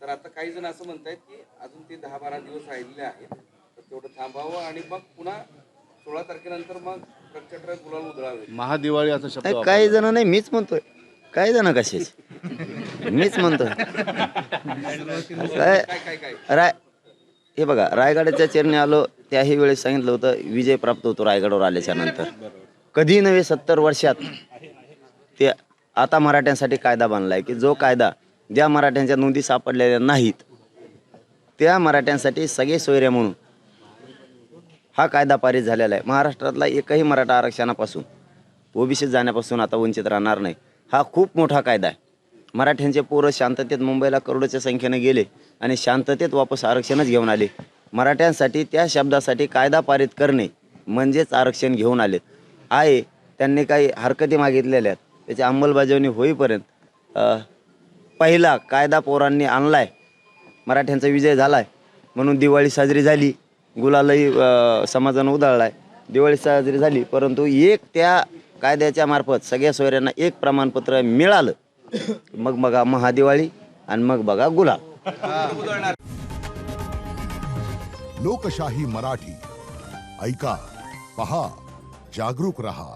तर आता काही जण असं म्हणतायत की अजून ते 10-12 दिवस राहिलेले आहेत, तर तेवढं थांबावं आणि मग पुन्हा 16 तारखेनंतर मग प्रचंड गुलाल उधळावे. महादिवाळी असा शब्द नाही, काही जण नाही, मीच म्हणतोय. काही जण कसेच मीच म्हणतोय. काय काय काय काय राय हे बघा, रायगडाच्या चरणी आलो त्याही वेळेस सांगितलं होतं विजय प्राप्त होतो रायगडावर आल्याच्या नंतर. कधी नव्हे 70 वर्षात ते आता मराठ्यांसाठी कायदा बांधलाय की जो कायदा ज्या मराठ्यांच्या नोंदी सापडलेल्या नाहीत त्या मराठ्यांसाठी सगळे सोयरे म्हणून हा कायदा पारित झालेला आहे. महाराष्ट्रातला एकही मराठा आरक्षणापासून ओबीसीत जाण्यापासून आता वंचित राहणार नाही. हा खूप मोठा कायदा आहे. मराठ्यांचे पोरं शांततेत मुंबईला करोडोच्या संख्येने गेले आणि शांततेत वापस आरक्षणच घेऊन आले. मराठ्यांसाठी त्या शब्दासाठी कायदा पारित करणे म्हणजेच आरक्षण घेऊन आले आहे. त्यांनी काही हरकती मागितलेल्या आहेत, त्याची अंमलबजावणी होईपर्यंत पहिला कायदा पोरांनी आणलाय, मराठ्यांचा विजय झालाय म्हणून दिवाळी साजरी झाली, गुलालही समाजानं उधळलाय, दिवाळी साजरी झाली. परंतु एक त्या कायद्याच्या मार्फत सगळ्या सोयऱ्यांना एक प्रमाणपत्र मिळालं, मग बघा महादिवाळी आणि मग बघा गुलाल. लोकशाही मराठी ऐका, पहा, जागरूक रहा.